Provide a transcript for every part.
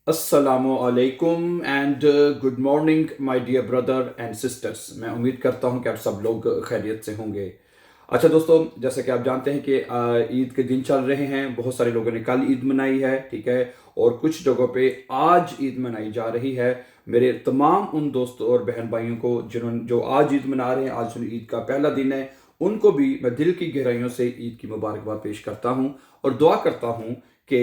अस्सलामु अलैकुम and good morning my dear brother and sisters. मैं उम्मीद करता हूं कि आप सब लोग खैरियत से होंगे। अच्छा दोस्तों, जैसे कि आप जानते हैं कि ईद के दिन चल रहे हैं। बहुत सारे लोगों ने कल ईद मनाई है, ठीक है, और कुछ जगहों पे आज ईद मनाई जा रही है। मेरे तमाम उन दोस्तों और बहन भाइयों को जो आज ईद मना रहे हैं, आज ईद का पहला दिन है, उनको भी मैं दिल की गहराइयों से ईद की मुबारकबाद पेश करता हूं और दुआ करता हूं कि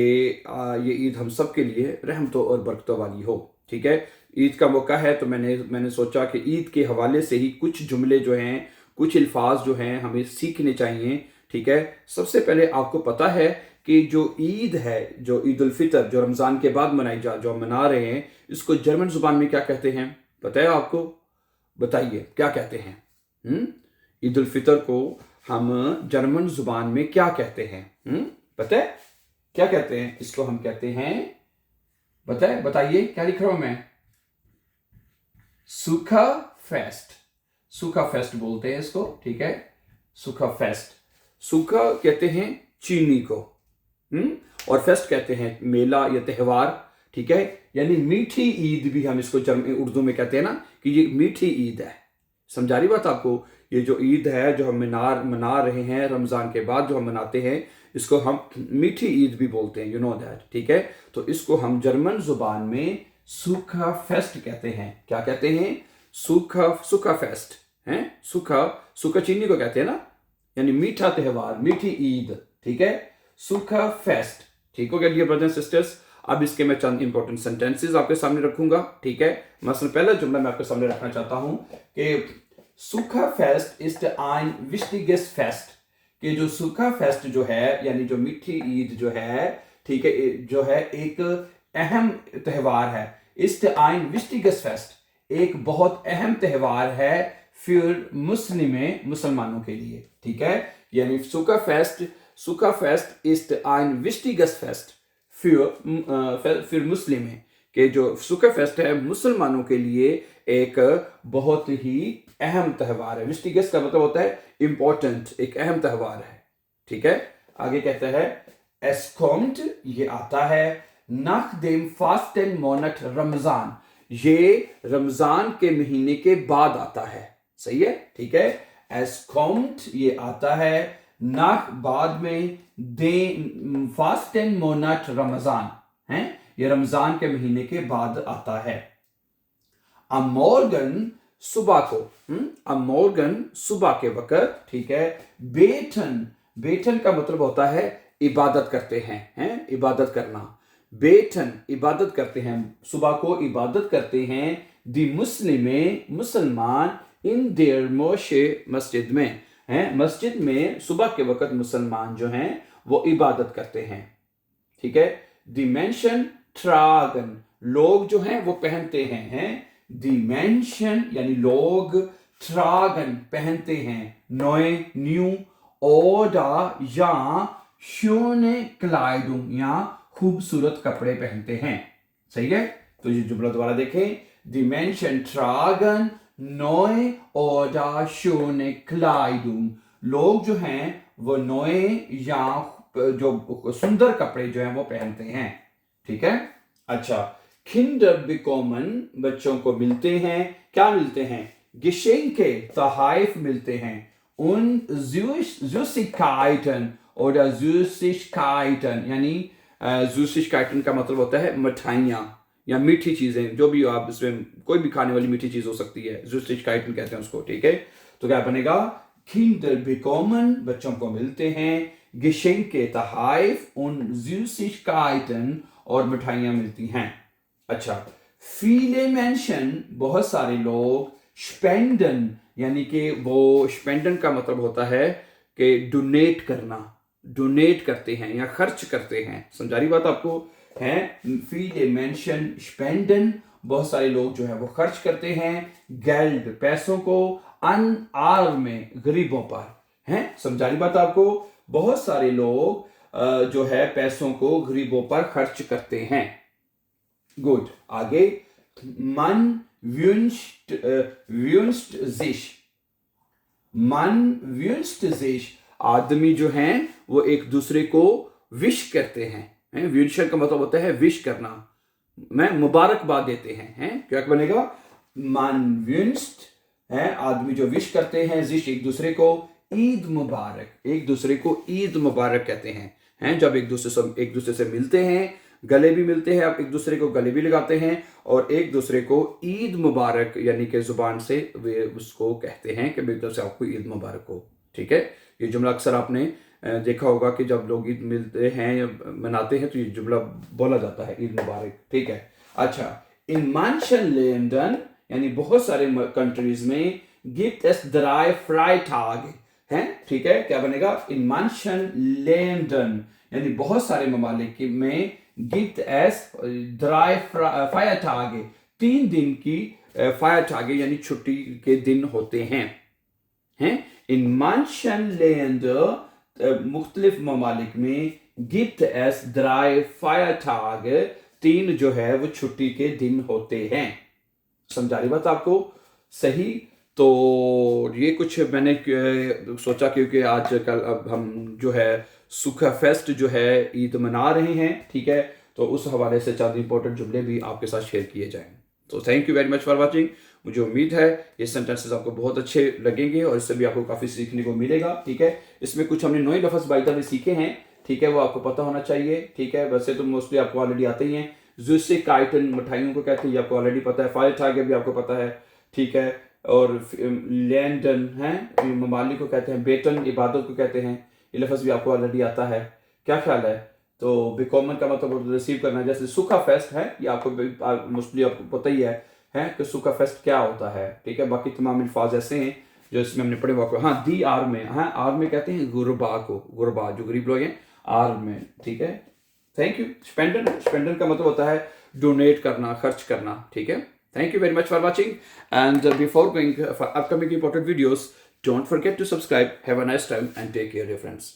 ये ईद हम सब के लिए रहमतों और बरकतों वाली हो। ठीक है, ईद का मौका है तो मैंने सोचा कि ईद के हवाले से ही कुछ जुमले जो हैं, कुछ अल्फाज जो हैं हमें सीखने चाहिए। ठीक है, सबसे पहले आपको पता है कि जो ईद है, जो ईद उल फितर, जो रमज़ान के बाद जो हम मना रहे हैं, इसको जर्मन जुबान में क्या कहते हैं? पता है आपको? बताइए क्या कहते हैं। ईद उल फितर को हम जर्मन जुबान में क्या कहते हैं? पता है क्या कहते हैं इसको? हम कहते हैं, बताइए क्या लिख रहा हूं मैं? सूखा फेस्ट। सूखा फेस्ट बोलते हैं इसको, ठीक है, सूखा फेस्ट। सूखा कहते हैं चीनी को, और फेस्ट कहते हैं मेला या त्योहार। ठीक है, यानी मीठी ईद भी हम इसको उर्दू में कहते हैं ना, कि ये मीठी ईद है। समझा रही बात आपको? ये जो ईद है, जो हम मना रहे हैं रमजान के बाद जो हम मनाते हैं, इसको हम मीठी ईद भी बोलते हैं, यू नो दैट। ठीक है, तो इसको हम जर्मन जुबान में सूखा फेस्ट कहते हैं। क्या कहते हैं? सूखा सूखा फेस्ट है। सूखा सूखा चीनी को कहते हैं ना, यानी मीठा त्योहार, मीठी ईद। ठीक है, सूखा फेस्ट। ठीक हो गया डियर ब्रदर्स सिस्टर्स? अब इसके मैं चंद इंपॉर्टेंट सेंटेंसेस आपके सामने रखूंगा। ठीक है, मसलन पहला जुमला मैं आपके सामने रखना चाहता हूं कि सूखा fest is ein wichtiges fest. कि जो सूखा फेस्ट जो है, यानी जो मीठी ईद जो है, ठीक है, जो है एक अहम त्यौहार है। इस ein wichtiges फेस्ट एक बहुत अहम त्यौहार है फिर मुसलमानों के लिए। ठीक है, यानी सूखा fest ist ein wichtiges fest फिर मुस्लिम है, कि जो सूखा फेस्ट है मुसलमानों के लिए एक बहुत ही अहम त्यौहार है। विस्टिगस का मतलब होता है इंपॉर्टेंट, एक अहम त्यौहार है। ठीक है, आगे कहता है es kommt, ये आता है, nach dem Fastenmonat रमजान, ये रमजान के महीने के बाद आता है। सही है, ठीक है, es kommt ये आता है, nach बाद में, dem Fastenmonat रमजान है, ये रमजान के महीने के बाद आता है। am Morgen सुबह को, am Morgen सुबह के वक्त, ठीक है, बेटन, बेटन का मतलब होता है इबादत करते हैं, इबादत करना। बेटन इबादत करते हैं, सुबह को इबादत करते हैं। दी मुस्लिमे मुसलमान, इन देयर मोशे मस्जिद में, हैं, मस्जिद में सुबह के वक्त मुसलमान जो हैं वो इबादत करते हैं। ठीक है, दी मेंशन ट्रागन, लोग जो हैं वो पहनते हैं, दी मेंशन यानी लोग, ट्रागन पहनते हैं, नोए न्यू, ओडा या शोने क्लाइडुम या खूबसूरत कपड़े पहनते हैं। सही है, तो ये जुमला दोबारा देखें, दी मेंशन ट्रागन नोए ओडा शोने क्लाइडुम, लोग जो हैं वो नोए या जो सुंदर कपड़े जो हैं वो पहनते हैं। ठीक है, अच्छा, किंडर बिकोमन, बच्चों को मिलते हैं। क्या मिलते हैं? गिशेंके तहाइफ मिलते हैं। उन Süßigkeiten oder Süßigkeiten, यानी Süßigkeiten का मतलब होता है मिठाइयाँ या मीठी चीजें, जो भी आप इसमें कोई भी खाने वाली मीठी चीज हो सकती है, Süßigkeiten कहते हैं उसको। ठीक है, तो क्या बनेगा? Kinder bekommen, बच्चों को मिलते हैं, Geschenke तहाइफ, उन Süßigkeiten और मिठाइयाँ मिलती हैं। अच्छा, viele Menschen, बहुत सारे लोग, spenden यानी कि वो स्पेंडन का मतलब होता है कि डोनेट करना, डोनेट करते हैं या खर्च करते हैं। समझा रही बात आपको? है, viele Menschen spenden, बहुत सारे लोग जो है वो खर्च करते हैं, गेल्ड पैसों को, अन आर्मे गरीबों पर, हैं। समझा रही बात आपको? बहुत सारे लोग जो है पैसों को गरीबों पर खर्च करते हैं। गुड, आगे, मन wünscht sich, मन wünscht sich, आदमी जो हैं वो एक दूसरे को विश करते हैं। wünschen का मतलब होता है विश करना, में मुबारकबाद देते हैं क्या बनेगा? मान wünscht है, आदमी जो विश करते हैं, जिश एक दूसरे को, ईद मुबारक, एक दूसरे को ईद मुबारक कहते हैं जब एक दूसरे से मिलते हैं, गले भी मिलते हैं, आप एक दूसरे को गले भी लगाते हैं और एक दूसरे को ईद मुबारक यानी कि जुबान से वे उसको कहते हैं कि मेरी तरफ से आपको ईद मुबारक हो। ठीक है, ये जुमला अक्सर आपने देखा होगा कि जब लोग ईद मिलते हैं या मनाते हैं तो ये जुमला बोला जाता है, ईद मुबारक। ठीक है, अच्छा, इन manchen Ländern यानी बहुत सारे कंट्रीज में gibt es 3 Freitage हैं। ठीक है, क्या बनेगा? इन manchen Ländern यानी बहुत सारे ममालिक में gibt es 3 Feiertage, 3 दिन की Feiertage यानी छुट्टी के दिन होते हैं। इन manchen Länder मुख्तलिफ ममालिक में gibt es 3 Feiertage, 3 जो है वो छुट्टी के दिन होते हैं। समझा रही बात आपको? सही। तो ये कुछ मैंने सोचा क्योंकि आज कल अब हम जो है सुखा फेस्ट जो है ईद मना रहे हैं। ठीक है, तो उस हवाले से चंद इंपॉर्टेंट जुमले भी आपके साथ शेयर किए जाएं। तो thank you very much for watching. मुझे उम्मीद है ये सेंटेंसेस आपको बहुत अच्छे लगेंगे और इससे भी आपको काफ़ी सीखने को मिलेगा। ठीक है, इसमें कुछ हमने नए लफ्ज़ बाइता में सीखे हैं। ठीक है, वो आपको पता होना चाहिए। ठीक है, वैसे तो मोस्टली आपको ऑलरेडी आते ही हैं। जुस्से काइटन मिठाइयों को कहते हैं, ये आपको ऑलरेडी पता है। फायर टाइगर भी आपको पता है। ठीक है, और लैंडन है, ममालिक को कहते हैं। बेटन इबादत को कहते हैं, ये लफ्ज़ भी आपको ऑलरेडी आता है। क्या ख्याल है? तो बिकॉमन का मतलब रिसीव करना। जैसे सुखा फेस्ट है, ये आपको मोस्टली आपको पता ही है कि सुखा फेस्ट क्या होता है। ठीक है, बाकी तमाम अल्फाज ऐसे हैं जो इसमें हमने पढ़े हुआ। हाँ, दी आर में, हाँ आर में कहते हैं गुरबा को, गुरबा जो गरीब लोग हैं, आर में। ठीक है, थैंक यू। स्पेंडन का मतलब होता है डोनेट करना, खर्च करना। ठीक है, thank you very much for watching and before going for upcoming important videos, don't forget to subscribe. Have a nice time and take care dear friends.